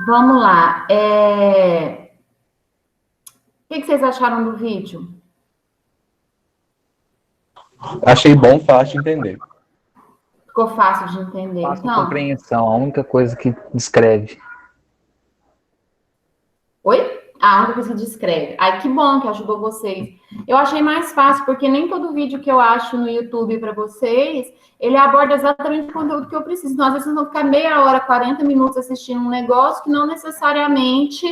vamos lá. O que vocês acharam do vídeo? Achei bom, fácil de entender. Ficou fácil de entender. Fácil de Então, compreensão, a única coisa que descreve. oi? A única coisa que descreve. Ai, que bom que ajudou vocês. Eu achei mais fácil, porque nem todo vídeo que eu acho no YouTube para vocês, ele aborda exatamente o conteúdo que eu preciso. Então, às vezes, vocês vão ficar meia hora, 40 minutos assistindo um negócio que não necessariamente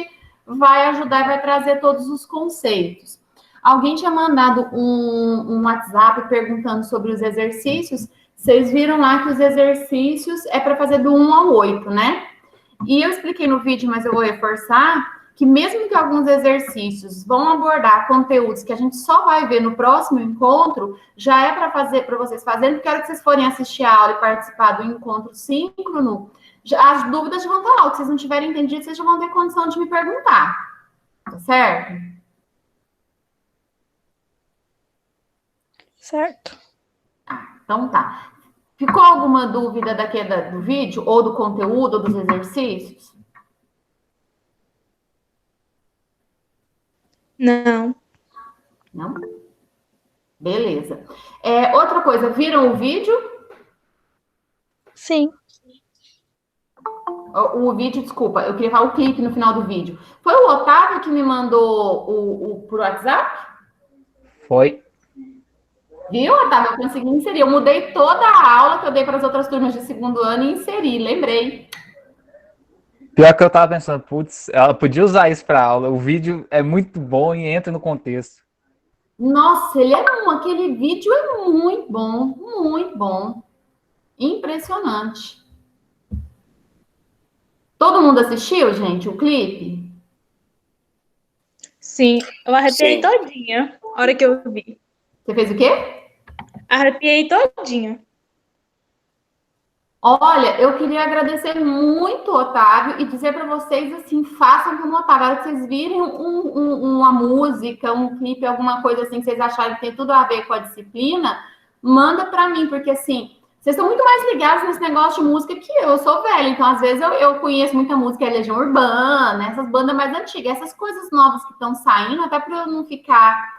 vai ajudar e vai trazer todos os conceitos. Alguém tinha mandado um WhatsApp perguntando sobre os exercícios. Vocês viram lá que os exercícios é para fazer do 1 ao 8, né? E eu expliquei no vídeo, mas eu vou reforçar, que mesmo que alguns exercícios vão abordar conteúdos que a gente só vai ver no próximo encontro, já é para vocês fazerem, porque a hora que vocês forem assistir a aula e participar do encontro síncrono, as dúvidas já vão estar lá. O que vocês não tiverem entendido, vocês já vão ter condição de me perguntar. Tá certo? Certo. Então tá. Ficou alguma dúvida do vídeo, ou do conteúdo, ou dos exercícios? Não. Não? Beleza. Outra coisa, viram o vídeo? Sim. O vídeo, desculpa, eu queria falar o clipe no final do vídeo. Foi o Otávio que me mandou por WhatsApp? Foi. Viu, Otávio? Eu consegui inserir. Eu mudei toda a aula que eu dei para as outras turmas de segundo ano e inseri, lembrei. Pior que eu tava pensando, putz, ela podia usar isso pra aula. O vídeo é muito bom e entra no contexto. Nossa, aquele vídeo é muito bom, muito bom. Impressionante. Todo mundo assistiu, gente, o clipe? Sim, eu arrepiei todinha a hora que eu vi. Você fez o quê? Arrepiei todinha. Olha, eu queria agradecer muito, Otávio, e dizer para vocês assim, façam como Otávio. A hora que vocês virem uma música, um clipe, alguma coisa assim que vocês acharem que tem tudo a ver com a disciplina, manda para mim, porque assim, vocês estão muito mais ligados nesse negócio de música que eu sou velha, então às vezes eu conheço muita música, Legião Urbana, essas bandas mais antigas, essas coisas novas que estão saindo, até para eu não ficar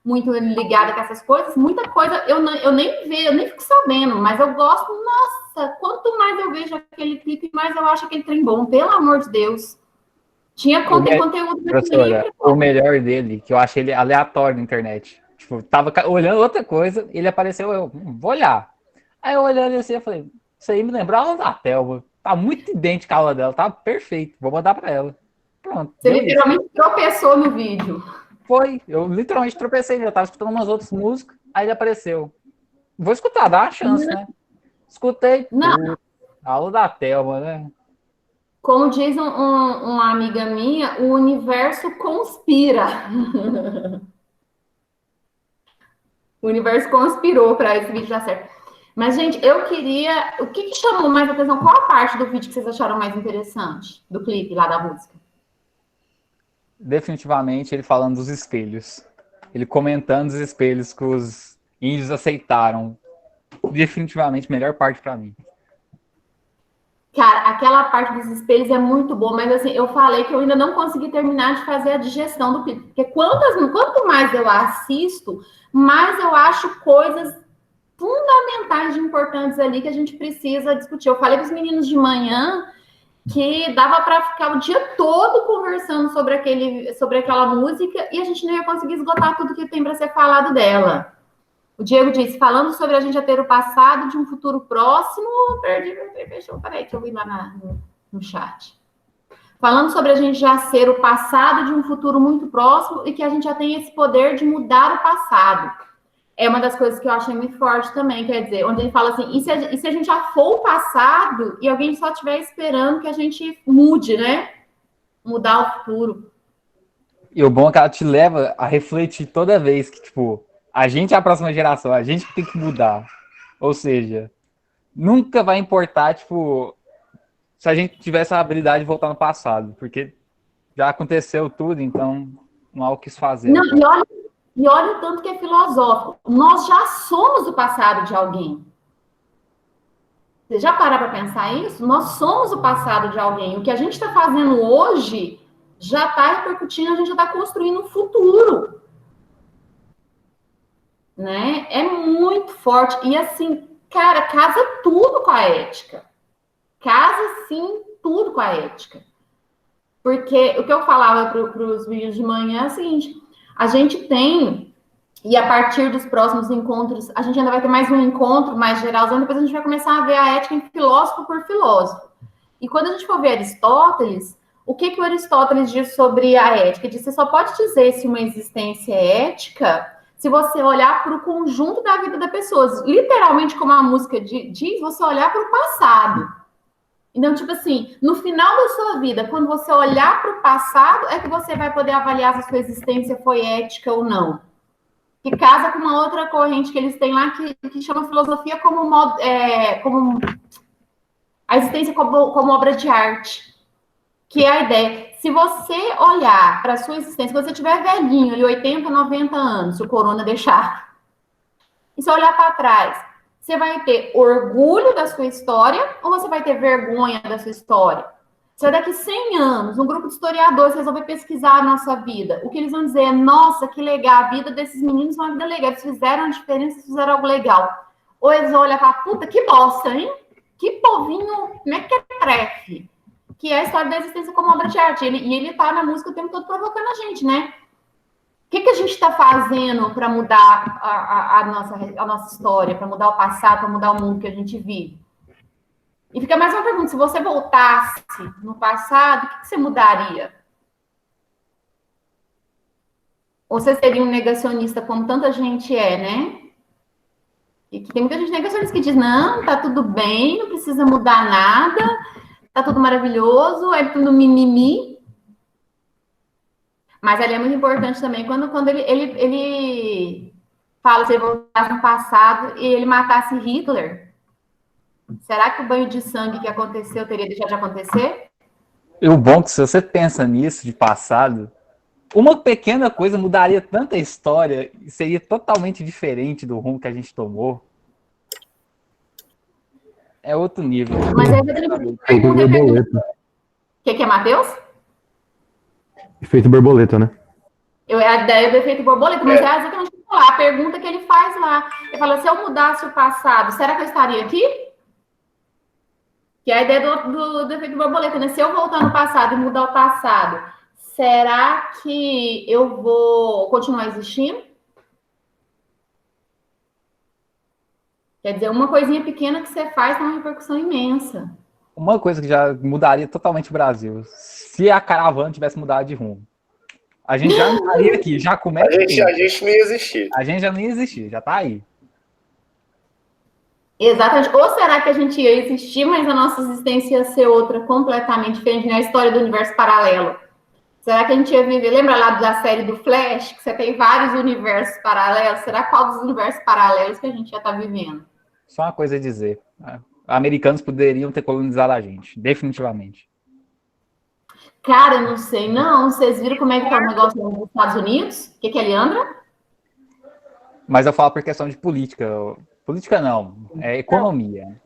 muito ligada com essas coisas, muita coisa eu nem vejo, eu nem fico sabendo, mas eu gosto, nossa, quanto mais eu vejo aquele clipe, mais eu acho aquele trem bom, pelo amor de Deus. Tinha conteúdo professora, o melhor dele, que eu achei ele aleatório na internet. Tipo, tava olhando outra coisa, ele apareceu, eu vou olhar. Aí eu olhando assim, eu falei, isso aí me lembrou a aula da Thelma. Tá muito idêntica a aula dela, tá perfeito, vou mandar pra ela. Pronto. Você literalmente tropeçou no vídeo. Foi, eu literalmente tropecei, já tava escutando umas outras músicas, aí ele apareceu. Vou escutar, dá uma chance, né? Escutei. Não. A aula da Thelma, né? Como diz uma amiga minha, o universo conspira. O universo conspirou para esse vídeo dar certo. Mas, gente, eu queria... O que chamou mais atenção? Qual a parte do vídeo que vocês acharam mais interessante? Do clipe lá da música? Definitivamente ele falando dos espelhos. Ele comentando os espelhos que os índios aceitaram. Definitivamente, melhor parte para mim. Cara, aquela parte dos espelhos é muito boa, mas assim, eu falei que eu ainda não consegui terminar de fazer a digestão do clipe. Porque quanto mais eu assisto, mais eu acho coisas fundamentais e importantes ali que a gente precisa discutir. Eu falei para os meninos de manhã que dava para ficar o dia todo conversando sobre aquela música e a gente não ia conseguir esgotar tudo que tem para ser falado dela. O Diego disse, falando sobre a gente já ter o passado de um futuro próximo... Perdi meu fechou, peraí que eu vi lá no chat. Falando sobre a gente já ser o passado de um futuro muito próximo e que a gente já tem esse poder de mudar o passado. É uma das coisas que eu achei muito forte também, quer dizer, onde ele fala assim, e se a gente já for o passado e alguém só estiver esperando que a gente mude, né? Mudar o futuro. E o bom é que ela te leva a refletir toda vez que, tipo, a gente é a próxima geração, a gente tem que mudar. Ou seja, nunca vai importar, tipo, se a gente tivesse a habilidade de voltar no passado, porque já aconteceu tudo, então não há o que fazer. Não, e olha o tanto que é filosófico. Nós já somos o passado de alguém. Você já para para pensar isso? Nós somos o passado de alguém. O que a gente está fazendo hoje já está repercutindo, a gente já está construindo um futuro. Né? É muito forte. E assim, cara, casa tudo com a ética. Casa, sim, tudo com a ética. Porque o que eu falava para os vídeos de manhã é o seguinte, a gente tem, e a partir dos próximos encontros, a gente ainda vai ter mais um encontro mais geralzão, depois a gente vai começar a ver a ética em filósofo por filósofo. E quando a gente for ver Aristóteles, o que o Aristóteles diz sobre a ética? Ele diz que você só pode dizer se uma existência é ética se você olhar para o conjunto da vida da pessoa. Literalmente, como a música diz, você olhar para o passado. Então, tipo assim, no final da sua vida, quando você olhar para o passado, é que você vai poder avaliar se a sua existência foi ética ou não. Que casa com uma outra corrente que eles têm lá, que chama filosofia como a existência como obra de arte. Que é a ideia. Se você olhar para a sua existência, se você tiver velhinho, ali 80, 90 anos, se o corona deixar, e se olhar para trás, você vai ter orgulho da sua história ou você vai ter vergonha da sua história? Se daqui 100 anos, um grupo de historiadores resolver pesquisar a nossa vida, o que eles vão dizer é, nossa, que legal, a vida desses meninos é uma vida legal, eles fizeram a diferença, eles fizeram algo legal. Ou eles vão olhar e falar, puta, que bosta, hein? Que povinho mequetrefe. Que é a história da existência como obra de arte. Ele tá na música o tempo todo provocando a gente, né? O que a gente está fazendo para mudar a nossa história, para mudar o passado, para mudar o mundo que a gente vive? E fica mais uma pergunta, se você voltasse no passado, o que você mudaria? Ou você seria um negacionista, como tanta gente é, né? E que tem muita gente negacionista que diz, não, tá tudo bem, não precisa mudar nada, tá tudo maravilhoso, é tudo mimimi. Mas ali é muito importante também, quando ele fala se ele voltasse no passado e ele matasse Hitler, será que o banho de sangue que aconteceu teria deixado de acontecer? E o bom é que se você pensa nisso de passado, uma pequena coisa mudaria tanta história e seria totalmente diferente do rumo que a gente tomou. É outro nível. Mas aí o que é, Matheus? Efeito borboleta, né? A ideia do efeito borboleta, mas é exatamente a pergunta que ele faz lá. Ele fala, se eu mudasse o passado, será que eu estaria aqui? Que é a ideia do efeito borboleta, né? Se eu voltar no passado e mudar o passado, será que eu vou continuar existindo? Quer dizer, uma coisinha pequena que você faz tem uma repercussão imensa. Uma coisa que já mudaria totalmente o Brasil, se a caravana tivesse mudado de rumo. A gente já não estaria aqui, já começa. A gente não ia existir. A gente já não ia existir, já tá aí. Exatamente. Ou será que a gente ia existir, mas a nossa existência ia ser outra, completamente diferente, né? A história do universo paralelo. Será que a gente ia viver? Lembra lá da série do Flash, que você tem vários universos paralelos? Será qual dos universos paralelos que a gente ia estar vivendo? Só uma coisa a dizer. Americanos poderiam ter colonizado a gente, definitivamente. Cara, não sei, não. Vocês viram como é que tá o negócio nos Estados Unidos? O que é, Leandra? Mas eu falo por questão de política. Política não, é economia.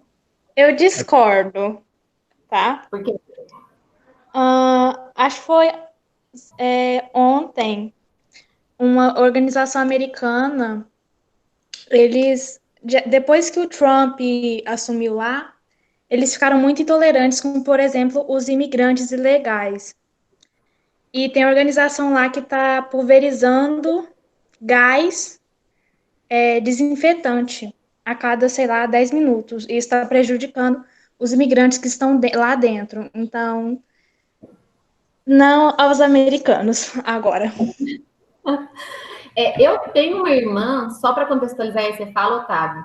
Eu discordo, tá? Por quê? Acho que foi ontem, uma organização americana, depois que o Trump assumiu lá, eles ficaram muito intolerantes com, por exemplo, os imigrantes ilegais. E tem organização lá que está pulverizando gás desinfetante a cada, sei lá, 10 minutos. E isso está prejudicando os imigrantes que estão lá dentro. Então, não aos americanos agora. Eu tenho uma irmã, só para contextualizar aí, você fala, Otávio,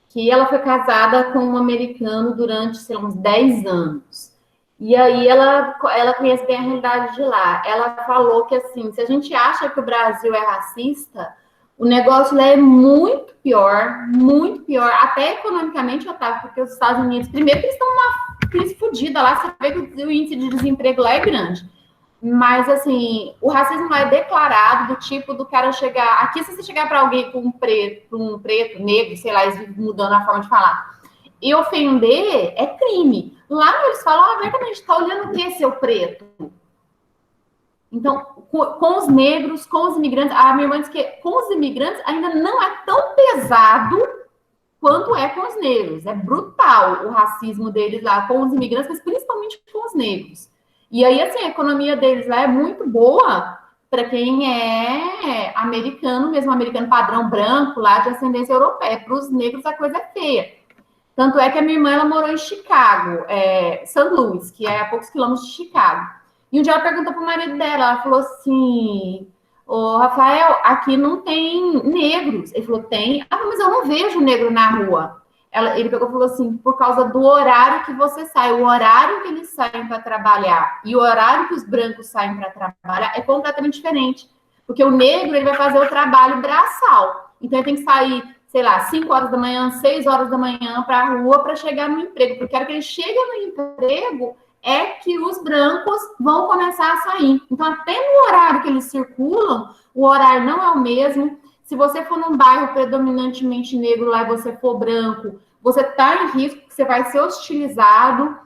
que ela foi casada com um americano durante, sei lá, uns 10 anos. E aí ela conhece bem a realidade de lá. Ela falou que, assim, se a gente acha que o Brasil é racista, o negócio lá é muito pior, até economicamente, Otávio, porque os Estados Unidos, primeiro que eles estão numa crise fodida lá, você vê que o índice de desemprego lá é grande. Mas, assim, o racismo lá é declarado do tipo do cara chegar... Aqui, se você chegar para alguém com um preto, negro, sei lá, eles vivem mudando a forma de falar. e ofender é crime. Lá eles falam, abertamente, tá olhando o que, seu preto? Então, com os negros, com os imigrantes, a minha irmã diz que com os imigrantes ainda não é tão pesado quanto é com os negros. É brutal o racismo deles lá com os imigrantes, mas principalmente com os negros. E aí, assim, a economia deles lá é muito boa para quem é americano, mesmo americano padrão branco, lá de ascendência europeia. Para os negros a coisa é feia. Tanto é que a minha irmã, ela morou em Chicago, St. Louis, que é a poucos quilômetros de Chicago. E um dia ela perguntou para o marido dela, ela falou assim, ô, Rafael, aqui não tem negros. Ele falou, tem. Ah, mas eu não vejo negro na rua. Ele pegou e falou assim, por causa do horário que você sai, o horário que eles saem para trabalhar e o horário que os brancos saem para trabalhar é completamente diferente. Porque o negro, ele vai fazer o trabalho braçal. Então, ele tem que sair, sei lá, 5 horas da manhã, 6 horas da manhã para a rua para chegar no emprego. Porque a hora que ele chega no emprego é que os brancos vão começar a sair. Então, até no horário que eles circulam, o horário não é o mesmo. Se você for num bairro predominantemente negro lá e você for branco, você está em risco, que você vai ser hostilizado.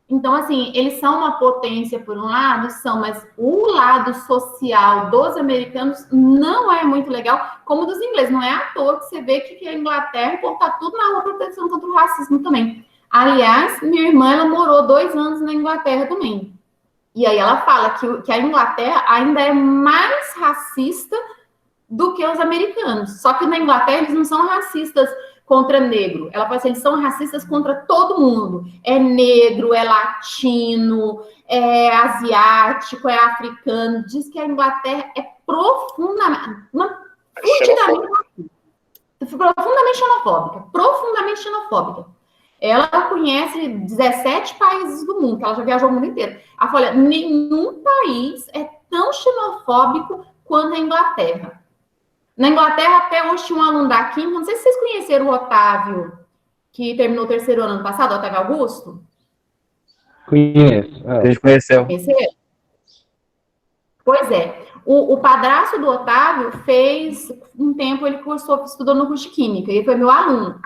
Então, assim, eles são uma potência por um lado, mas o lado social dos americanos não é muito legal, como dos ingleses. Não é à toa que você vê que a Inglaterra está tudo na rua proteção contra o racismo também. Aliás, minha irmã, ela morou 2 anos na Inglaterra também. E aí ela fala que a Inglaterra ainda é mais racista do que os americanos. Só que na Inglaterra eles não são racistas contra negro. Ela fala assim, eles são racistas contra todo mundo. É negro, é latino, é asiático, é africano. Diz que a Inglaterra é profundamente xenofóbica. Profundamente xenofóbica. Ela conhece 17 países do mundo, que ela já viajou o mundo inteiro. Ela fala, nenhum país é tão xenofóbico quanto a Inglaterra. Na Inglaterra, até hoje tinha um aluno da Química, não sei se vocês conheceram o Otávio, que terminou o 3º ano passado, o Otávio Augusto. Conheço. A gente conheceu. Conheceram? Pois é. O padrasto do Otávio fez um tempo, ele estudou no curso de Química, ele foi meu aluno.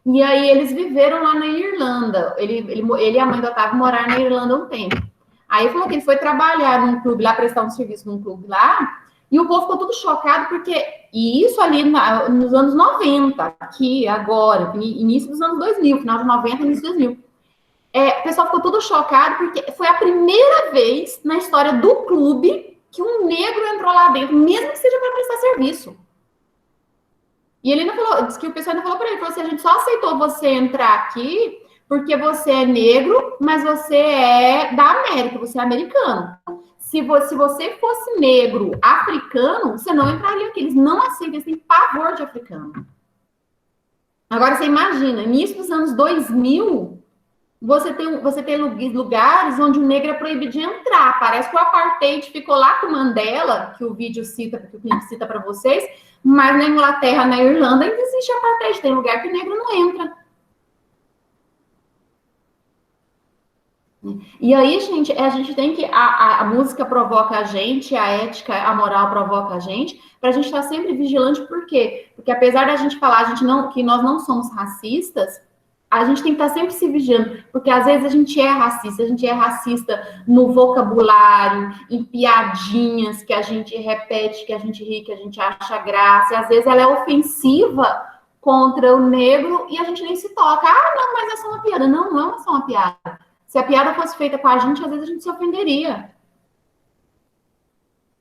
E aí eles viveram lá na Irlanda. Ele e a mãe do Otávio moraram na Irlanda um tempo. Aí ele falou que ele foi trabalhar num clube lá, prestar um serviço num clube lá, e o povo ficou tudo chocado, porque... E isso ali nos anos 90, aqui, agora, início dos anos 2000, final de 90, início de 2000. O pessoal ficou tudo chocado, porque foi a primeira vez na história do clube que um negro entrou lá dentro, mesmo que seja para prestar serviço. E ele ainda falou, disse que o pessoal ainda falou para ele, falou assim, a gente só aceitou você entrar aqui porque você é negro, mas você é da América, você é americano. Se você fosse negro africano, você não entraria aqui. Eles não aceitam, eles têm pavor de africano. Agora, você imagina, início dos anos 2000, você tem lugares onde o negro é proibido de entrar. Parece que o apartheid ficou lá com Mandela, que o vídeo cita, que o clipe cita para vocês, mas na Inglaterra, na Irlanda, ainda existe apartheid. Tem lugar que o negro não entra. E aí, gente, a gente tem que... A música provoca a gente, a ética, a moral provoca a gente, para a gente estar sempre vigilante. Por quê? Porque apesar da gente falar que nós não somos racistas, a gente tem que estar sempre se vigilando, porque às vezes a gente é racista no vocabulário, em piadinhas que a gente repete, que a gente ri, que a gente acha graça, e às vezes ela é ofensiva contra o negro e a gente nem se toca. Ah, não, mas é só uma piada. Não, não é só uma piada. Se a piada fosse feita com a gente, às vezes a gente se ofenderia.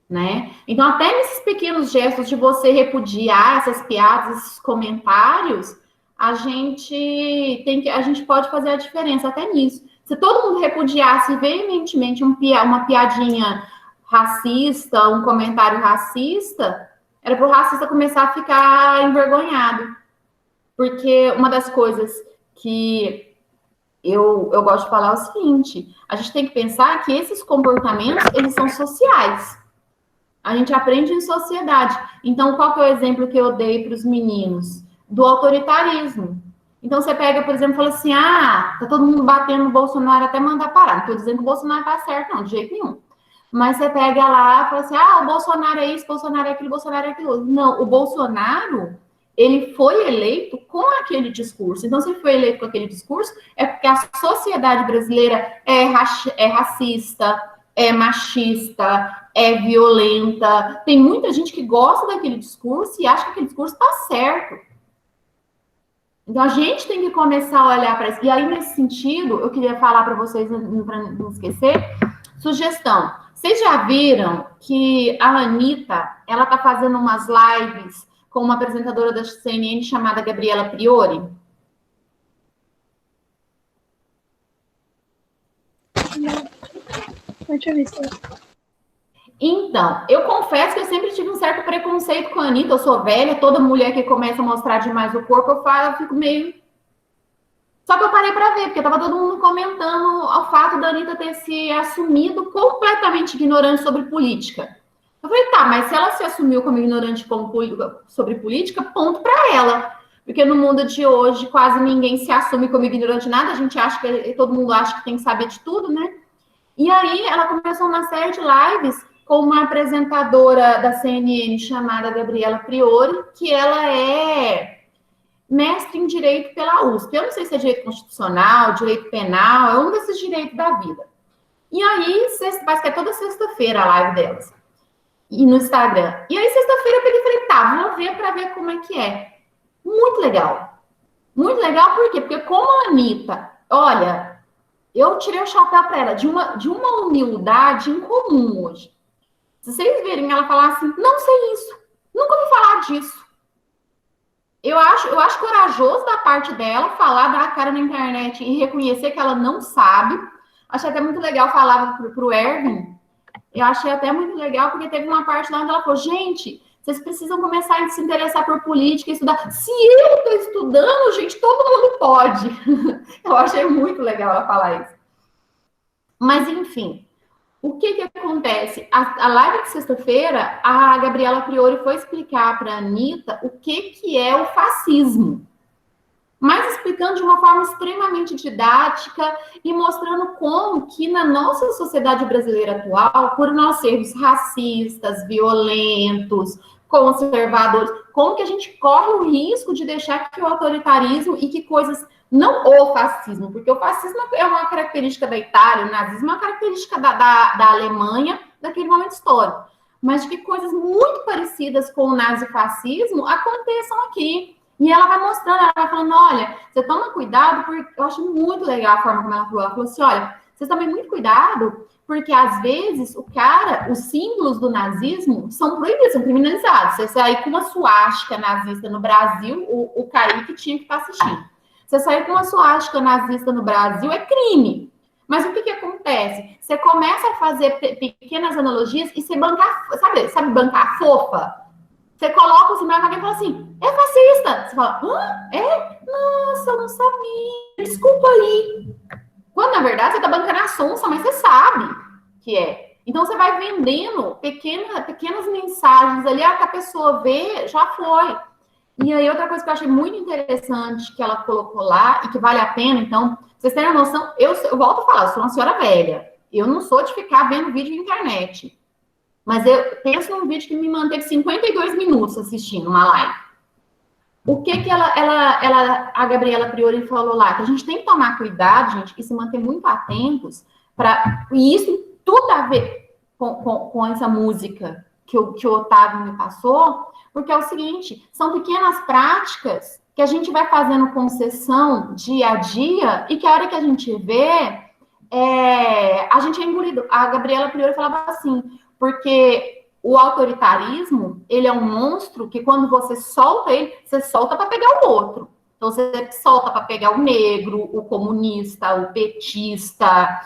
Né? Então, até nesses pequenos gestos de você repudiar essas piadas, esses comentários, a gente pode fazer a diferença até nisso. Se todo mundo repudiasse veementemente uma piadinha racista, um comentário racista, era para o racista começar a ficar envergonhado. Porque uma das coisas que eu gosto de falar é o seguinte, a gente tem que pensar que esses comportamentos, eles são sociais. A gente aprende em sociedade. Então, qual que é o exemplo que eu dei para os meninos? Do autoritarismo. Então, você pega, por exemplo, e fala assim, tá todo mundo batendo no Bolsonaro até mandar parar. Não estou dizendo que o Bolsonaro tá certo, não, de jeito nenhum. Mas você pega lá e fala assim, o Bolsonaro é isso, Bolsonaro é aquilo, Bolsonaro é aquilo. Não, o Bolsonaro, ele foi eleito com aquele discurso. Então, se ele foi eleito com aquele discurso, é porque a sociedade brasileira é racista, é machista, é violenta. Tem muita gente que gosta daquele discurso e acha que aquele discurso está certo. Então, a gente tem que começar a olhar para isso. E aí, nesse sentido, eu queria falar para vocês, para não esquecer, sugestão. Vocês já viram que a Anitta, ela está fazendo umas lives com uma apresentadora da CNN chamada Gabriela Priori? Não tinha visto. Então, eu confesso que eu sempre tive um certo preconceito com a Anitta. Eu sou velha, toda mulher que começa a mostrar demais o corpo, eu fico meio... Só que eu parei para ver, porque estava todo mundo comentando o fato da Anitta ter se assumido completamente ignorante sobre política. Eu falei, tá, mas se ela se assumiu como ignorante sobre política, ponto para ela. Porque no mundo de hoje, quase ninguém se assume como ignorante de nada, a gente acha que todo mundo acha que tem que saber de tudo, né? E aí ela começou uma série de lives com uma apresentadora da CNN chamada Gabriela Priori, que ela é mestre em Direito pela USP. Eu não sei se é Direito Constitucional, Direito Penal, é um desses direitos da vida. E aí, parece que é toda sexta-feira a live delas. E no Instagram. E aí, sexta-feira, eu peguei e falei, tá, vou ver para ver como é que é. Muito legal. Muito legal, por quê? Porque como a Anitta, olha, eu tirei o chapéu para ela, de uma humildade incomum hoje. Se vocês verem ela falar assim, não sei isso, nunca ouvi falar disso. Eu acho corajoso da parte dela falar, dar a cara na internet e reconhecer que ela não sabe. Achei até muito legal falar pro Erwin. Eu achei até muito legal, porque teve uma parte lá onde ela falou, gente, vocês precisam começar a se interessar por política e estudar. Se eu estou estudando, gente, todo mundo pode. Eu achei muito legal ela falar isso. Mas, enfim, o que acontece? A live de sexta-feira, a Gabriela Priori foi explicar para a Anitta o que é o fascismo. Mas explicando de uma forma extremamente didática e mostrando como que na nossa sociedade brasileira atual, por nós sermos racistas, violentos, conservadores, como que a gente corre o risco de deixar que o autoritarismo e que coisas, não o fascismo, porque o fascismo é uma característica da Itália, o nazismo é uma característica da Alemanha, daquele momento histórico, mas de que coisas muito parecidas com o nazifascismo aconteçam aqui. E ela vai mostrando, ela vai falando, olha, você toma cuidado, porque eu acho muito legal a forma como ela falou assim, olha, vocês tomem muito cuidado, porque às vezes os símbolos do nazismo são proibidos, são criminalizados. Você sair com uma suástica nazista no Brasil, o Kaique tinha que estar assistindo. Você sair com uma suástica nazista no Brasil é crime. Mas o que acontece? Você começa a fazer pequenas analogias e você bancar, sabe bancar fofa? Você coloca o símbolo e fala assim, é fascista. Você fala, é? Nossa, eu não sabia. Desculpa aí. Quando, na verdade, você tá bancando a sonsa, mas você sabe que é. Então, você vai vendendo pequenas mensagens ali, que a pessoa vê, já foi. E aí, outra coisa que eu achei muito interessante que ela colocou lá, e que vale a pena, então, vocês terem uma noção, eu volto a falar, eu sou uma senhora velha. Eu não sou de ficar vendo vídeo na internet. Mas eu penso num vídeo que me manteve 52 minutos assistindo uma live. O que a Gabriela Priori falou lá? Que a gente tem que tomar cuidado, gente, e se manter muito atentos e isso tudo a ver com essa música que o Otávio me passou, porque é o seguinte, são pequenas práticas que a gente vai fazendo concessão dia a dia e que a hora que a gente vê, a gente é engolido. A Gabriela Priori falava assim, porque o autoritarismo, ele é um monstro que quando você solta ele, você solta para pegar o outro. Então, você solta para pegar o negro, o comunista, o petista,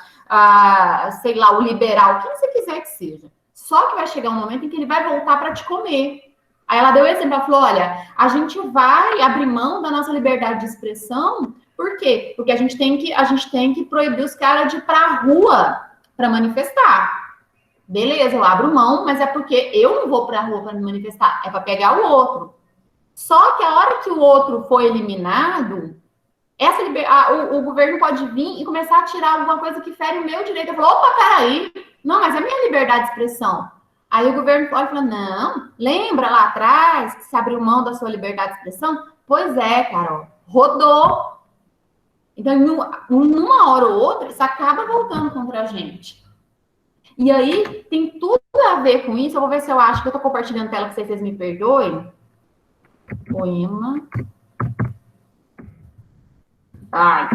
sei lá, o liberal, quem você quiser que seja. Só que vai chegar um momento em que ele vai voltar para te comer. Aí ela deu esse exemplo, ela falou, olha, a gente vai abrir mão da nossa liberdade de expressão, por quê? Porque a gente tem que proibir os caras de ir para a rua para manifestar. Beleza, eu abro mão, mas é porque eu não vou para a rua para me manifestar, é para pegar o outro. Só que a hora que o outro foi eliminado, o governo pode vir e começar a tirar alguma coisa que fere o meu direito. Eu falo, opa, peraí, não, mas é minha liberdade de expressão. Aí o governo olha e fala, não, lembra lá atrás que se abriu mão da sua liberdade de expressão? Pois é, Carol, rodou. Então, numa hora ou outra, isso acaba voltando contra a gente. E aí, tem tudo a ver com isso. Eu vou ver se eu acho que eu estou compartilhando tela, que vocês me perdoem. Poema. Ai.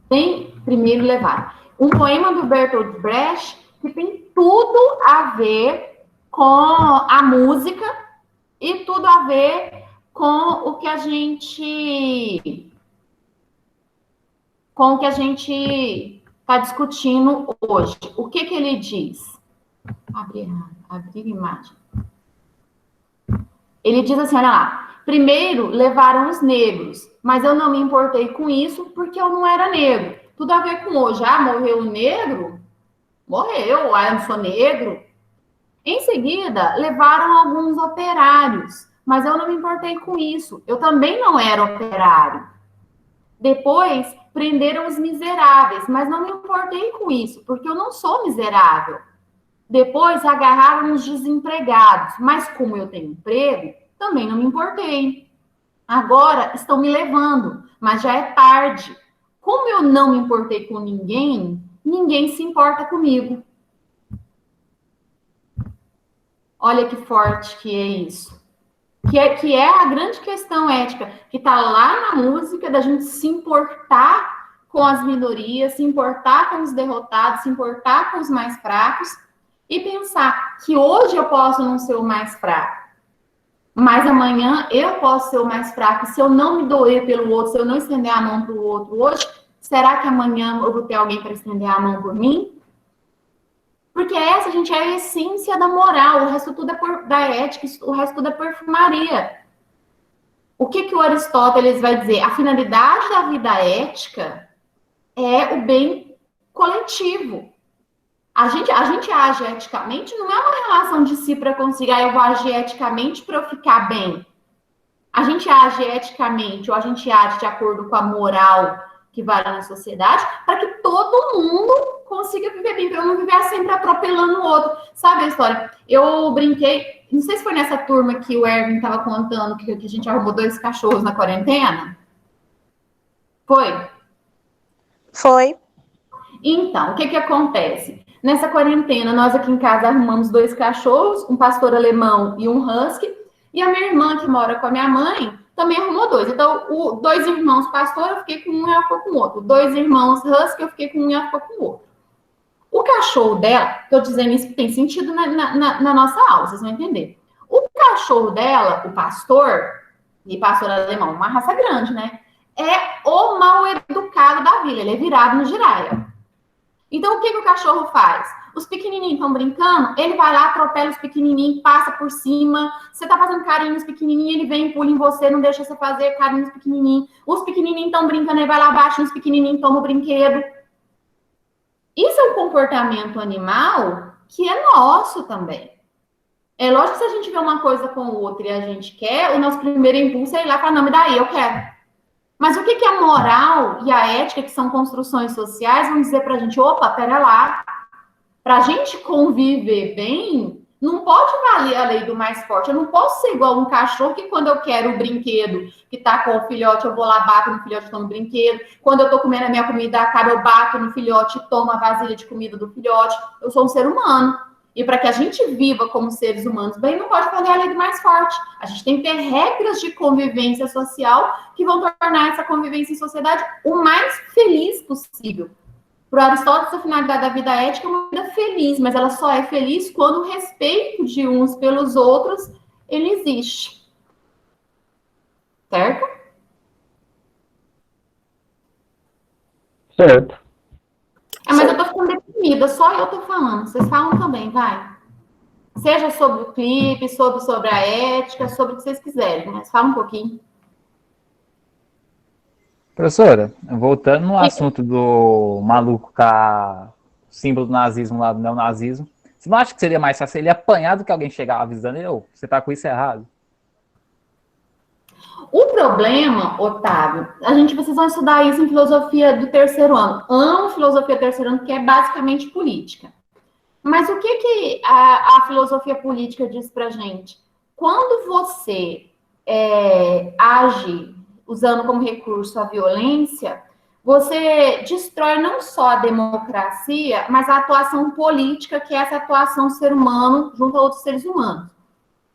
Tem primeiro levar. Um poema do Bertolt Brecht que tem tudo a ver com a música e tudo a ver com o que a gente está discutindo hoje. O que ele diz? Abrir imagem. Ele diz assim, olha lá. Primeiro levaram os negros, mas eu não me importei com isso porque eu não era negro. Tudo a ver com hoje. Ah, morreu o negro? Morreu. Ah, eu não sou negro. Em seguida, levaram alguns operários, mas eu não me importei com isso. Eu também não era operário. Depois, prenderam os miseráveis, mas não me importei com isso, porque eu não sou miserável. Depois, agarraram os desempregados, mas como eu tenho emprego, também não me importei. Agora, estão me levando, mas já é tarde. Como eu não me importei com ninguém, ninguém se importa comigo. Olha que forte que é isso. Que é a grande questão ética, que está lá na música, da gente se importar com as minorias, se importar com os derrotados, se importar com os mais fracos, e pensar que hoje eu posso não ser o mais fraco, mas amanhã eu posso ser o mais fraco. Se eu não me doer pelo outro, se eu não estender a mão para o outro hoje, será que amanhã eu vou ter alguém para estender a mão por mim? Porque essa, gente, é a essência da moral. O resto tudo é da ética, o resto tudo é perfumaria. O que o Aristóteles vai dizer? A finalidade da vida ética é o bem coletivo. A gente age eticamente, não é uma relação de si para conseguir, eu vou agir eticamente para eu ficar bem. A gente age eticamente, ou a gente age de acordo com a moral que vale na sociedade, para que todo mundo consiga viver bem, para eu não viver sempre atropelando o outro. Sabe a história? Eu brinquei, não sei se foi nessa turma que o Erwin estava contando que a gente arrumou 2 cachorros na quarentena. Foi? Foi. Então, o que acontece? Nessa quarentena, nós aqui em casa arrumamos 2 cachorros, um pastor alemão e um husky, e a minha irmã, que mora com a minha mãe, também arrumou 2. Então, 2 irmãos pastor, eu fiquei com um e ela ficou com o outro. 2 irmãos husky, eu fiquei com um e ela ficou com o outro. O cachorro dela, estou dizendo isso que tem sentido na nossa aula, vocês vão entender. O cachorro dela, o pastor, e pastor alemão, uma raça grande, né? É o mal educado da vila, ele é virado no giraia. Então, o que o cachorro faz? Os pequenininhos estão brincando, ele vai lá, atropela os pequenininhos, passa por cima. Você tá fazendo carinho nos pequenininhos, ele vem, pula em você, não deixa você fazer carinho nos pequenininhos. Os pequenininhos estão brincando, ele vai lá, baixa nos pequenininhos, toma o brinquedo. Isso é um comportamento animal que é nosso também. É lógico que se a gente vê uma coisa com o outro e a gente quer, o nosso primeiro impulso é ir lá e falar, não, me dá aí, eu quero. Mas o que a moral e a ética, que são construções sociais, vão dizer pra gente, opa, pera lá, pra gente conviver bem, não pode valer a lei do mais forte. Eu não posso ser igual um cachorro que quando eu quero o brinquedo que tá com o filhote, eu vou lá, bato no filhote e tomo o brinquedo. Quando eu tô comendo a minha comida, acaba, eu bato no filhote e tomo a vasilha de comida do filhote. Eu sou um ser humano. E para que a gente viva como seres humanos bem, não pode fazer a lei do mais forte. A gente tem que ter regras de convivência social que vão tornar essa convivência em sociedade o mais feliz possível. Para Aristóteles, a finalidade da vida ética é uma vida feliz, mas ela só é feliz quando o respeito de uns pelos outros, ele existe. Certo? Certo. Mas eu tô ficando deprimida, só eu tô falando. Vocês falam também, vai. Seja sobre o clipe, sobre a ética, sobre o que vocês quiserem, mas fala um pouquinho. Professora, voltando no assunto do maluco com a símbolo do nazismo lá, do neonazismo, você não acha que seria mais fácil ele apanhar do que alguém chegar avisando ele, ô, você tá com isso errado? O problema, Otávio, vocês vão estudar isso em filosofia do terceiro ano. Amo filosofia do terceiro ano, que é basicamente política. Mas o que a filosofia política diz pra gente? Quando você age usando como recurso a violência, você destrói não só a democracia, mas a atuação política, que é essa atuação do ser humano junto a outros seres humanos.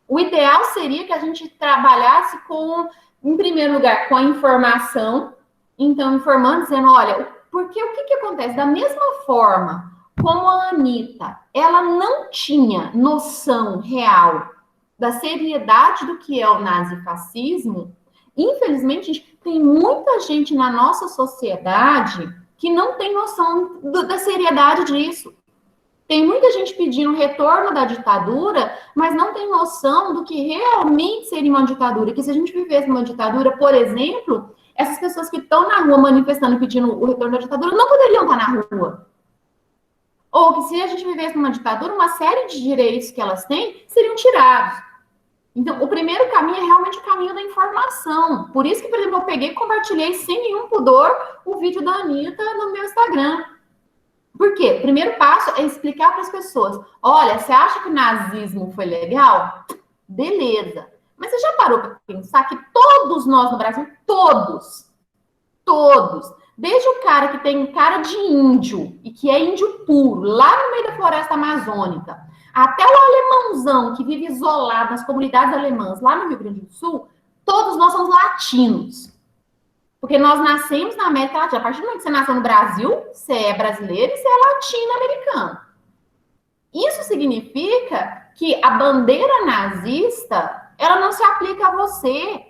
O ideal seria que a gente trabalhasse em primeiro lugar, com a informação, então informando, dizendo, olha, porque o que acontece? Da mesma forma como a Anitta, ela não tinha noção real da seriedade do que é o nazifascismo, infelizmente, gente, tem muita gente na nossa sociedade que não tem noção da seriedade disso. Tem muita gente pedindo retorno da ditadura, mas não tem noção do que realmente seria uma ditadura. Que se a gente vivesse uma ditadura, por exemplo, essas pessoas que estão na rua manifestando, pedindo o retorno da ditadura, não poderiam estar na rua. Ou que se a gente vivesse numa ditadura, uma série de direitos que elas têm seriam tirados. Então, o primeiro caminho é realmente o caminho da informação. Por isso que, por exemplo, eu peguei e compartilhei sem nenhum pudor o vídeo da Anitta no meu Instagram. Por quê? O primeiro passo é explicar para as pessoas. Olha, você acha que o nazismo foi legal? Beleza. Mas você já parou para pensar que todos nós no Brasil, todos, desde o cara que tem cara de índio e que é índio puro, lá no meio da floresta amazônica, até o alemãozão que vive isolado nas comunidades alemãs lá no Rio Grande do Sul, todos nós somos latinos. Porque nós nascemos na América Latina. A partir do momento que você nasceu no Brasil, você é brasileiro e você é latino-americano. Isso significa que a bandeira nazista, ela não se aplica a você.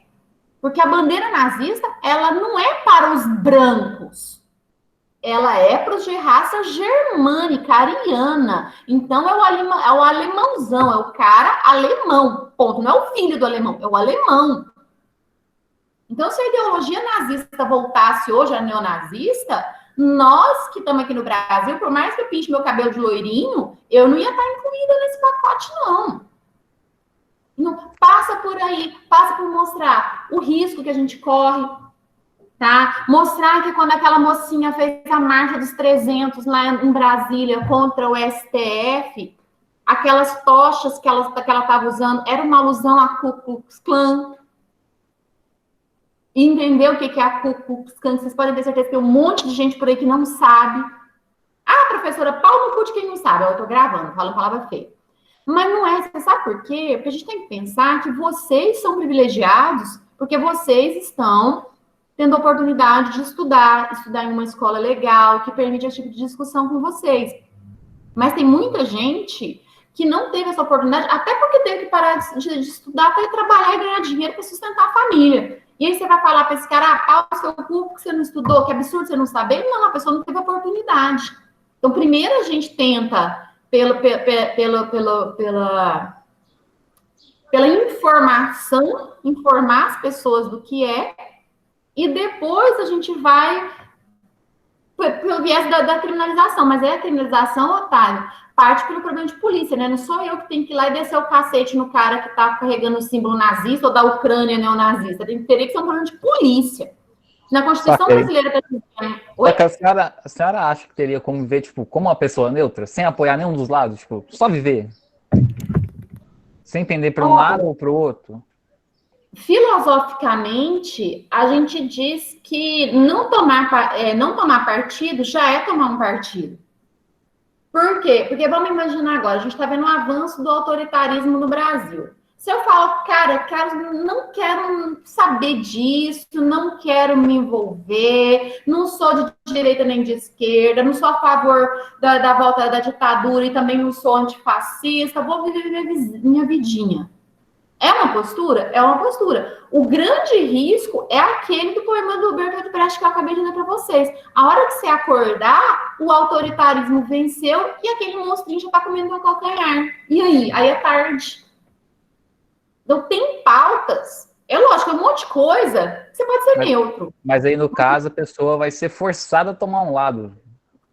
Porque a bandeira nazista, ela não é para os brancos. Ela é para os de raça germânica, ariana. Então, é o alemãozão, é o cara alemão. Ponto. Não é o filho do alemão, é o alemão. Então, se a ideologia nazista voltasse hoje a neonazista, nós que estamos aqui no Brasil, por mais que eu pinte meu cabelo de loirinho, eu não ia estar incluída nesse pacote, não. Não, passa por aí, passa por mostrar o risco que a gente corre, tá? Mostrar que quando aquela mocinha fez a marcha dos 300 lá em Brasília contra o STF, aquelas tochas que ela estava usando era uma alusão à Ku Klux Klan. E entender o que é a Ku Klux Klan, vocês podem ter certeza que tem um monte de gente por aí que não sabe. Ah, professora, pau no cu de quem não sabe. Eu tô gravando, falando palavra feia. Mas não é, você sabe por quê? Porque a gente tem que pensar que vocês são privilegiados porque vocês estão tendo a oportunidade de estudar em uma escola legal, que permite esse tipo de discussão com vocês. Mas tem muita gente que não teve essa oportunidade, até porque teve que parar de estudar para ir trabalhar e ganhar dinheiro para sustentar a família. E aí você vai falar para esse cara, pau no seu cu, que você não estudou, que absurdo você não saber. Não, a pessoa não teve oportunidade. Então, primeiro a gente tenta, pela informação, informar as pessoas do que é, e depois a gente vai pelo viés da criminalização. Mas a criminalização, Otávio, parte pelo problema de polícia, né? Não sou eu que tenho que ir lá e descer o cacete no cara que tá carregando o símbolo nazista ou da Ucrânia neonazista. Teria que ser um problema de polícia. Na Constituição brasileira tá dizendo... A senhora acha que teria como viver, tipo, como uma pessoa neutra, sem apoiar nenhum dos lados? Tipo, só viver? Sem entender para um lado ou para o outro? Filosoficamente, a gente diz que não tomar partido já é tomar um partido. Por quê? Porque vamos imaginar agora, a gente está vendo um avanço do autoritarismo no Brasil. Se eu falo, cara, não quero saber disso, não quero me envolver, não sou de direita nem de esquerda, não sou a favor da volta da ditadura e também não sou antifascista, vou viver minha vidinha. É uma postura? É uma postura. O grande risco é aquele do poema do Bertolt Brecht que eu acabei de ler para vocês. A hora que você acordar, o autoritarismo venceu e aquele monstrinho já está comendo no calcanhar. E aí? Aí é tarde. Então, tem pautas. É lógico, é um monte de coisa. Você pode ser neutro. Mas aí, no caso, a pessoa vai ser forçada a tomar um lado,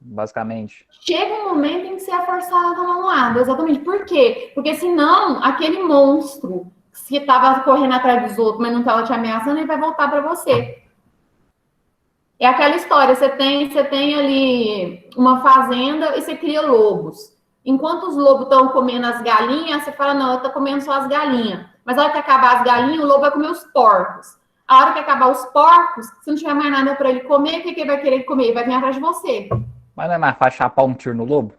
basicamente. Chega um momento em que você é forçado a tomar um lado, exatamente. Por quê? Porque senão, aquele monstro se estava correndo atrás dos outros, mas não estava te ameaçando, ele vai voltar para você. É aquela história, você tem ali uma fazenda e você cria lobos. Enquanto os lobos estão comendo as galinhas, você fala, não, eu estou comendo só as galinhas. Mas a hora que acabar as galinhas, o lobo vai comer os porcos. A hora que acabar os porcos, se não tiver mais nada para ele comer, o que ele vai querer comer? Ele vai vir atrás de você. Mas não é mais fácil chapar um tiro no lobo?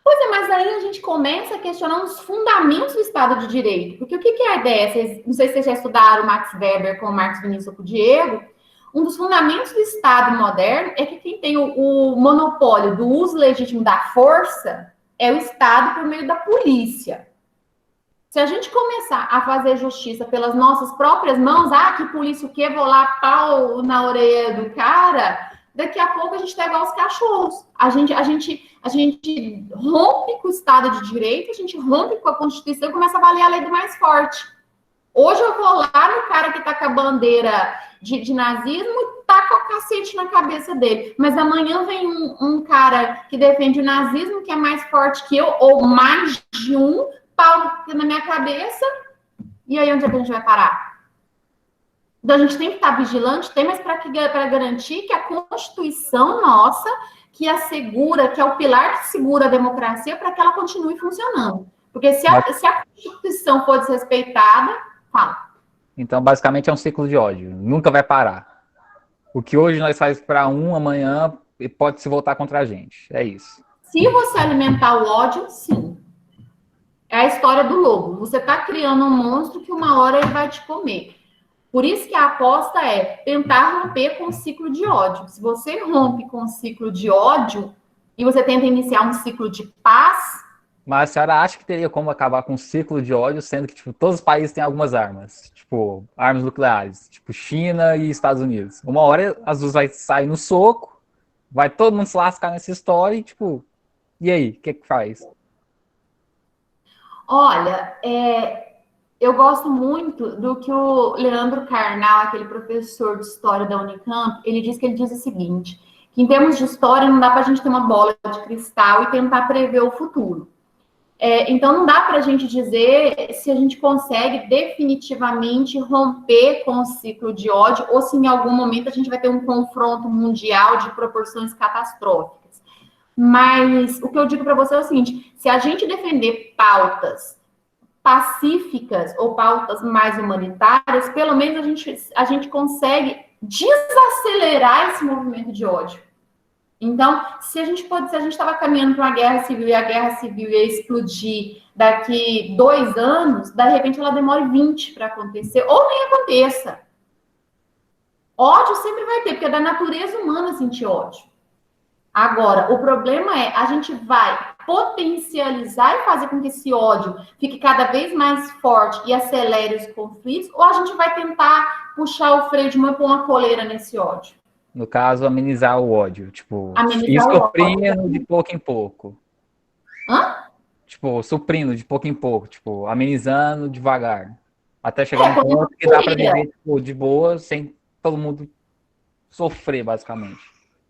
Pois é, mas aí a gente começa a questionar os fundamentos do Estado de Direito. Porque o que é a ideia? Não sei se vocês já estudaram o Max Weber com o Marcos Vinícius com o Diego. Um dos fundamentos do Estado moderno é que quem tem o monopólio do uso legítimo da força é o Estado por meio da polícia. Se a gente começar a fazer justiça pelas nossas próprias mãos, que polícia o quê? Vou lá, pau na orelha do cara, daqui a pouco a gente tá igual os cachorros. A gente rompe com o Estado de Direito, a gente rompe com a Constituição e começa a valer a lei do mais forte. Hoje eu vou lá no cara que tá com a bandeira de nazismo e taca o cacete na cabeça dele. Mas amanhã vem um cara que defende o nazismo, que é mais forte que eu, ou mais de um, pau na minha cabeça, e aí onde é que a gente vai parar? Então a gente tem que estar vigilante, mas para garantir que a Constituição nossa, que assegura, que é o pilar que segura a democracia, para que ela continue funcionando. Porque se a Constituição for desrespeitada, fala. Então, basicamente, é um ciclo de ódio. Nunca vai parar. O que hoje nós faz para amanhã pode se voltar contra a gente. É isso. Se você alimentar o ódio, sim. É a história do lobo. Você está criando um monstro que uma hora ele vai te comer. Por isso que a aposta é tentar romper com o ciclo de ódio. Se você rompe com o ciclo de ódio e você tenta iniciar um ciclo de paz... Mas a senhora acha que teria como acabar com um ciclo de ódio, sendo que tipo, todos os países têm algumas armas? Tipo, armas nucleares. Tipo, China e Estados Unidos. Uma hora as duas vai sair no soco, vai todo mundo se lascar nessa história e tipo... E aí? O que faz? Olha, eu gosto muito do que o Leandro Carnal, aquele professor de história da Unicamp, ele diz o seguinte, que em termos de história não dá para a gente ter uma bola de cristal e tentar prever o futuro. Então não dá para a gente dizer se a gente consegue definitivamente romper com o ciclo de ódio ou se em algum momento a gente vai ter um confronto mundial de proporções catastróficas. Mas o que eu digo para você é o seguinte, se a gente defender pautas pacíficas ou pautas mais humanitárias, pelo menos a gente consegue desacelerar esse movimento de ódio. Então, se a gente estava caminhando para uma guerra civil e a guerra civil ia explodir daqui 2 anos, de repente ela demora 20 para acontecer, ou nem aconteça. Ódio sempre vai ter, porque é da natureza humana sentir ódio. Agora, o problema é, a gente vai potencializar e fazer com que esse ódio fique cada vez mais forte e acelere os conflitos, ou a gente vai tentar puxar o freio de mão e pôr uma coleira nesse ódio? No caso, amenizar o ódio. Tipo, Amenizar ir suprindo de pouco em pouco. Hã? Tipo, suprindo de pouco em pouco. Tipo, amenizando devagar. Até chegar um ponto que dá pra viver tipo, de boa, sem todo mundo sofrer, basicamente.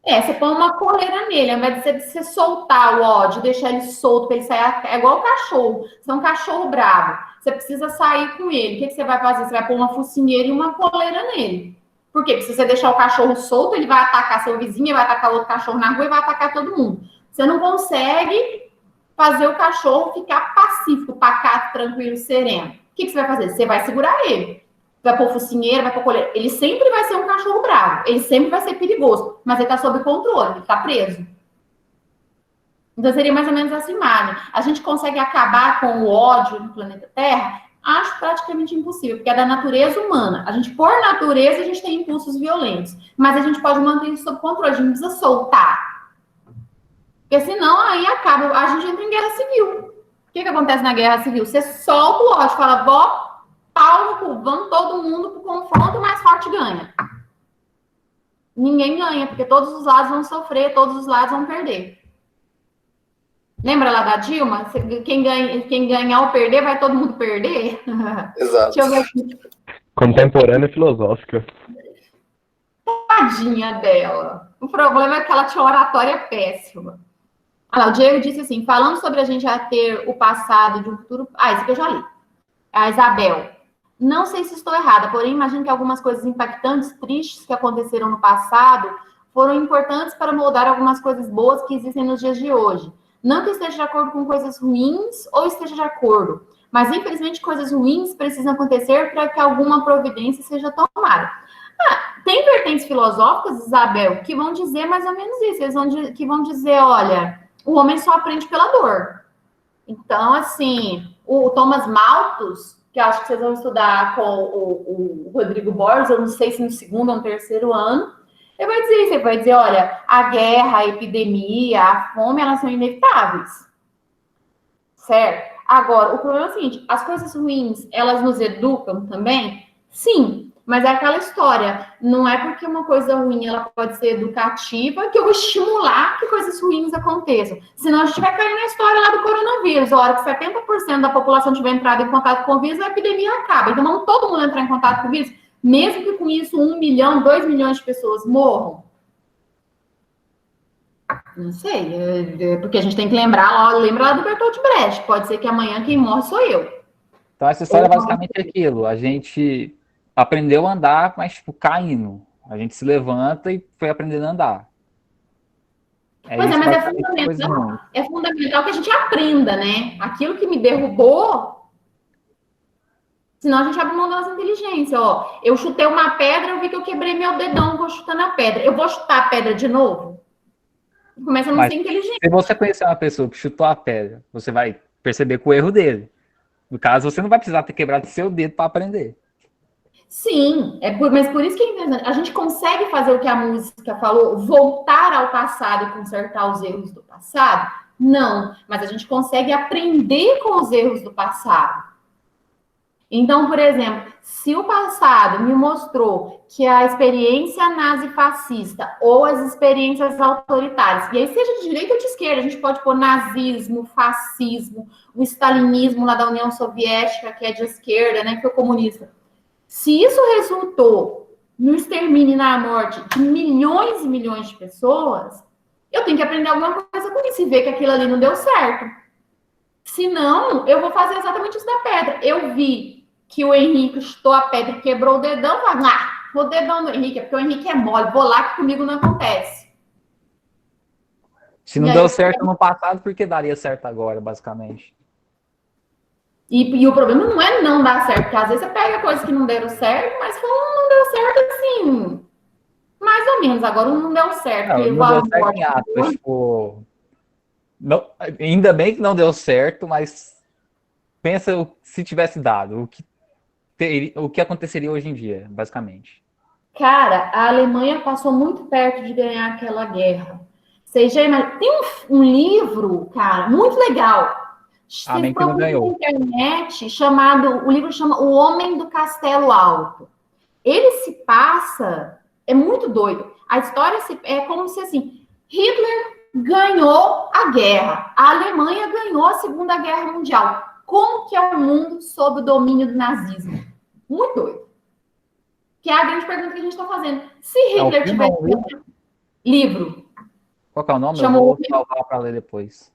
Você põe uma coleira nele, ao invés de você soltar o ódio, deixar ele solto, para ele sair. É igual o cachorro. Você é um cachorro bravo. Você precisa sair com ele. O que você vai fazer? Você vai pôr uma focinheira e uma coleira nele. Por quê? Porque se você deixar o cachorro solto, ele vai atacar seu vizinho, vai atacar outro cachorro na rua e vai atacar todo mundo. Você não consegue fazer o cachorro ficar pacífico, pacato, tranquilo, sereno. O que você vai fazer? Você vai segurar ele. Vai pôr focinheira, vai pôr coleira. Ele sempre vai ser um cachorro bravo. Ele sempre vai ser perigoso. Mas ele está sob controle, ele está preso. Então seria mais ou menos essa imagem. A gente consegue acabar com o ódio no planeta Terra? Acho praticamente impossível, porque é da natureza humana. A gente, por natureza, a gente tem impulsos violentos. Mas a gente pode manter isso sob controle, a gente não precisa soltar. Porque senão aí acaba, a gente entra em guerra civil. O que acontece na guerra civil? Você solta o ódio, fala, pau no cu, vamos todo mundo pro confronto, o mais forte ganha. Ninguém ganha, porque todos os lados vão sofrer, todos os lados vão perder. Lembra lá da Dilma? Quem ganhar ou perder, vai todo mundo perder? Exato. Deixa eu ver aqui. Contemporânea e filosófica. Tadinha dela. O problema é que ela tinha uma oratória péssima. O Diego disse assim, falando sobre a gente já ter o passado de um futuro... isso aqui eu já li. A Isabel. Não sei se estou errada, porém imagino que algumas coisas impactantes, tristes que aconteceram no passado foram importantes para moldar algumas coisas boas que existem nos dias de hoje. Não que esteja de acordo com coisas ruins ou esteja de acordo, mas infelizmente coisas ruins precisam acontecer para que alguma providência seja tomada. Tem vertentes filosóficas, Isabel, que vão dizer mais ou menos isso. Que vão dizer, olha, o homem só aprende pela dor. Então, assim, o Thomas Malthus, que eu acho que vocês vão estudar com o Rodrigo Borges, eu não sei se no segundo ou no terceiro ano, ele vai dizer isso, ele vai dizer, olha, a guerra, a epidemia, a fome, elas são inevitáveis. Certo? Agora, o problema é o seguinte, as coisas ruins, elas nos educam também? Sim. Mas é aquela história, não é porque uma coisa ruim ela pode ser educativa que eu vou estimular que coisas ruins aconteçam. Senão a gente vai cair na história lá do coronavírus. A hora que 70% da população tiver entrado em contato com o vírus, a epidemia acaba. Então vamos todo mundo entrar em contato com o vírus, mesmo que com isso 1 milhão, 2 milhões de pessoas morram. Não sei, porque a gente tem que lembra lá do Bertolt Brecht. Pode ser que amanhã quem morre sou eu. Então essa história é basicamente aquilo. A gente aprendeu a andar, mas, tipo, caindo. A gente se levanta e foi aprendendo a andar. Pois é, mas é fundamental que a gente aprenda, né? Aquilo que me derrubou, senão a gente abre mão da nossa inteligência. Ó, eu chutei uma pedra, eu vi que eu quebrei meu dedão, vou chutando a pedra. Eu vou chutar a pedra de novo? Começa a não ser inteligente. Se você conhecer uma pessoa que chutou a pedra, você vai perceber com o erro dele. No caso, você não vai precisar ter quebrado seu dedo para aprender. Sim, mas por isso que é interessante. A gente consegue fazer o que a música falou, voltar ao passado e consertar os erros do passado? Não, mas a gente consegue aprender com os erros do passado. Então, por exemplo, se o passado me mostrou que a experiência nazi-fascista ou as experiências autoritárias, e aí seja de direita ou de esquerda, a gente pode pôr nazismo, fascismo, o stalinismo lá da União Soviética, que é de esquerda, né, que foi comunista. Se isso resultou no extermínio e na morte de milhões e milhões de pessoas, eu tenho que aprender alguma coisa com isso e ver que aquilo ali não deu certo. Senão, eu vou fazer exatamente isso da pedra. Eu vi que o Henrique chutou a pedra e quebrou o dedão, o dedão do Henrique, é porque o Henrique é mole, vou lá que comigo não acontece. Se não deu certo no passado, por que daria certo agora, basicamente? E o problema não é não dar certo, porque às vezes você pega coisas que não deram certo, mas não deu certo assim, mais ou menos. Agora não deu certo. Não deu certo em atos, tipo, não, ainda bem que não deu certo, mas pensa se tivesse dado, o que aconteceria hoje em dia, basicamente. Cara, a Alemanha passou muito perto de ganhar aquela guerra. Você já imagina, tem um livro, cara, muito legal. Amém que não ganhou. Na internet, o livro chama O Homem do Castelo Alto. Ele se passa, é muito doido. A história é como se assim, Hitler ganhou a guerra, a Alemanha ganhou a Segunda Guerra Mundial. Como que é o mundo sob o domínio do nazismo? Muito doido. Que é a grande pergunta que a gente está fazendo. Se Hitler tivesse livro. Qual que é o nome? Eu vou salvar para ler depois.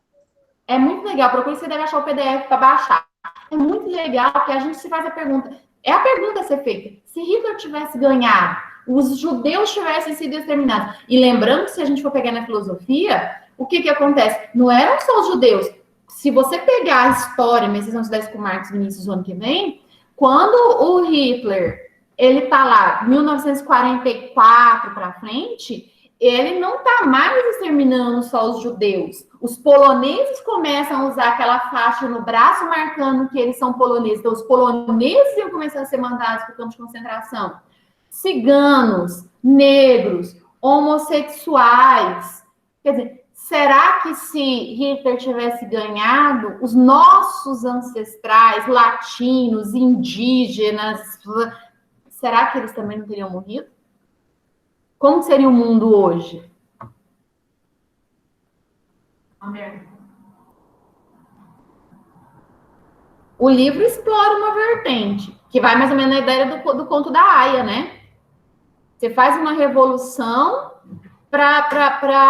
É muito legal, procure, você deve achar o PDF para baixar. É muito legal que a gente se faz a pergunta. É a pergunta a ser feita. Se Hitler tivesse ganhado, os judeus tivessem sido exterminados. E lembrando que se a gente for pegar na filosofia, o que acontece? Não eram só os judeus. Se você pegar a história, mas vocês vão estudar isso com o Marx Vinícius do ano que vem, quando o Hitler, ele tá lá, 1944 para frente, ele não está mais exterminando só os judeus. Os poloneses começam a usar aquela faixa no braço marcando que eles são poloneses. Então, os poloneses iam começar a ser mandados para o campo de concentração. Ciganos, negros, homossexuais. Quer dizer, será que se Hitler tivesse ganhado, os nossos ancestrais, latinos, indígenas, será que eles também não teriam morrido? Como seria o mundo hoje? O livro explora uma vertente, que vai mais ou menos na ideia do conto da Aya, né? Você faz uma revolução para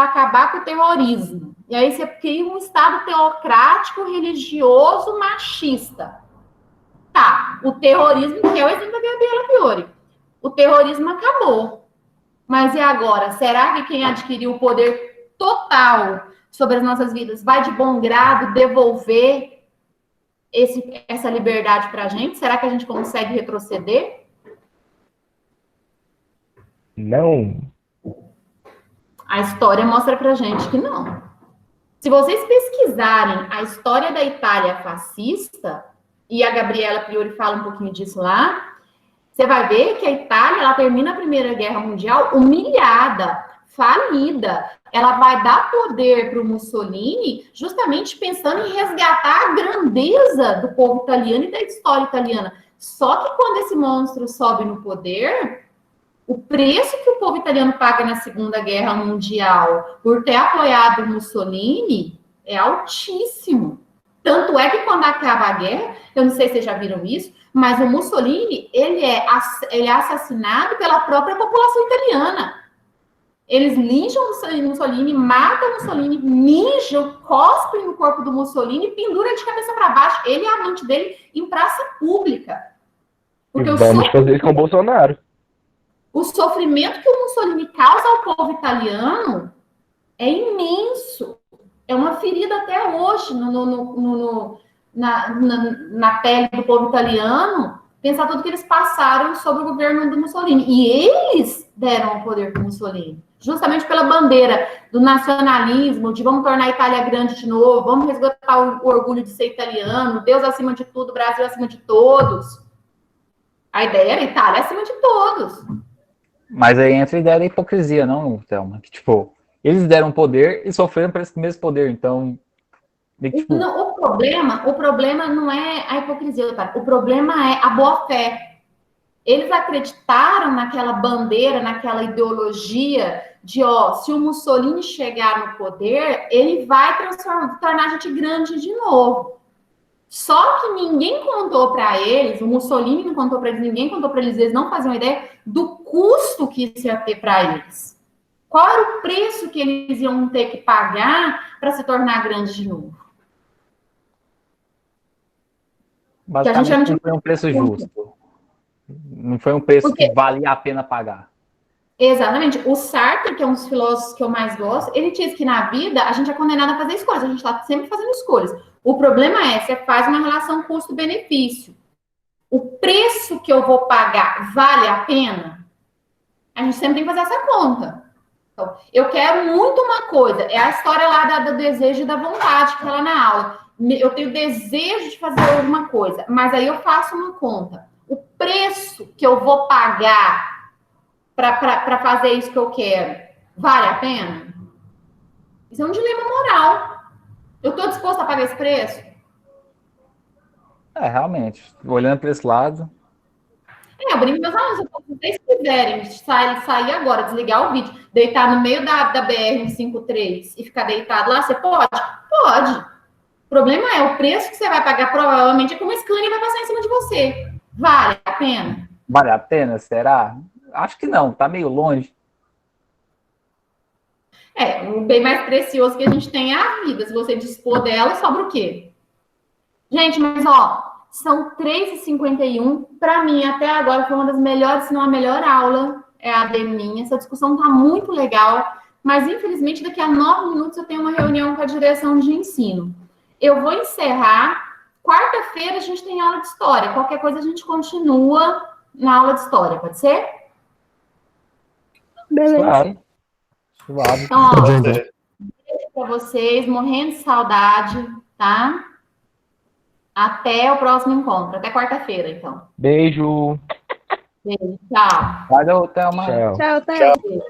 acabar com o terrorismo. E aí você cria um Estado teocrático, religioso, machista. Tá, o terrorismo, que é o exemplo da Gabriela Fiore. O terrorismo acabou. Mas e agora? Será que quem adquiriu o poder total sobre as nossas vidas vai de bom grado devolver essa liberdade para a gente? Será que a gente consegue retroceder? Não. A história mostra para a gente que não. Se vocês pesquisarem a história da Itália fascista, e a Gabriela Fiore fala um pouquinho disso lá, você vai ver que a Itália, ela termina a Primeira Guerra Mundial humilhada, falida. Ela vai dar poder para o Mussolini justamente pensando em resgatar a grandeza do povo italiano e da história italiana. Só que quando esse monstro sobe no poder, o preço que o povo italiano paga na Segunda Guerra Mundial por ter apoiado o Mussolini é altíssimo. Tanto é que quando acaba a guerra, eu não sei se vocês já viram isso, mas o Mussolini, ele é assassinado pela própria população italiana. Eles lincham o Mussolini, matam o Mussolini, mijam, cospem no corpo do Mussolini e penduram de cabeça para baixo, ele e a amante dele, em praça pública. Porque Vamos fazer isso com o Bolsonaro. O sofrimento que o Mussolini causa ao povo italiano é imenso. É uma ferida até hoje na pele do povo italiano, pensar tudo que eles passaram sobre o governo do Mussolini. E eles deram o poder para o Mussolini, justamente pela bandeira do nacionalismo, de vamos tornar a Itália grande de novo, vamos resgatar o orgulho de ser italiano, Deus acima de tudo, Brasil acima de todos. A ideia era Itália acima de todos. Mas aí entra a ideia da hipocrisia, não, Thelma? Que, tipo, eles deram poder e sofreram por esse mesmo poder, então... Tipo... Não, o problema não é a hipocrisia, tá? O problema é a boa-fé. Eles acreditaram naquela bandeira, naquela ideologia de, se o Mussolini chegar no poder, ele vai tornar a gente grande de novo. Só que ninguém contou para eles, o Mussolini não contou para eles, ninguém contou para eles não faziam ideia do custo que isso ia ter para eles. Qual era o preço que eles iam ter que pagar para se tornar grande de novo? Basicamente, não foi um preço justo. Não foi um preço que valia a pena pagar. Exatamente. O Sartre, que é um dos filósofos que eu mais gosto, ele diz que na vida a gente é condenado a fazer escolhas, a gente está sempre fazendo escolhas. O problema é, você faz uma relação custo-benefício. O preço que eu vou pagar vale a pena? A gente sempre tem que fazer essa conta. Então, eu quero muito uma coisa, é a história lá do desejo e da vontade, que tá lá na aula. Eu tenho desejo de fazer alguma coisa, mas aí eu faço uma conta. O preço que eu vou pagar para fazer isso que eu quero, vale a pena? Isso é um dilema moral. Eu estou disposta a pagar esse preço? Realmente. Olhando para esse lado... Eu brinco com meus alunos, se vocês quiserem sair agora, desligar o vídeo, deitar no meio da BR-153 e ficar deitado lá, você pode? Pode. O problema é, o preço que você vai pagar provavelmente é que uma Scania vai passar em cima de você. Vale a pena? Vale a pena, será? Acho que não, tá meio longe. O bem mais precioso que a gente tem é a vida. Se você dispor dela, sobra o quê? Gente, mas são 3h51. Para mim, até agora, foi uma das melhores, se não a melhor aula, é a AD minha. Essa discussão tá muito legal, mas infelizmente daqui a 9 minutos eu tenho uma reunião com a direção de ensino. Eu vou encerrar. Quarta-feira a gente tem aula de história. Qualquer coisa a gente continua na aula de história, pode ser? Beleza. Claro. Então, beijo para vocês, morrendo de saudade, tá? Até o próximo encontro. Até quarta-feira, então. Beijo. Beijo, tchau. Valeu, Thelma. Tchau. Tchau, Théo. Beijo.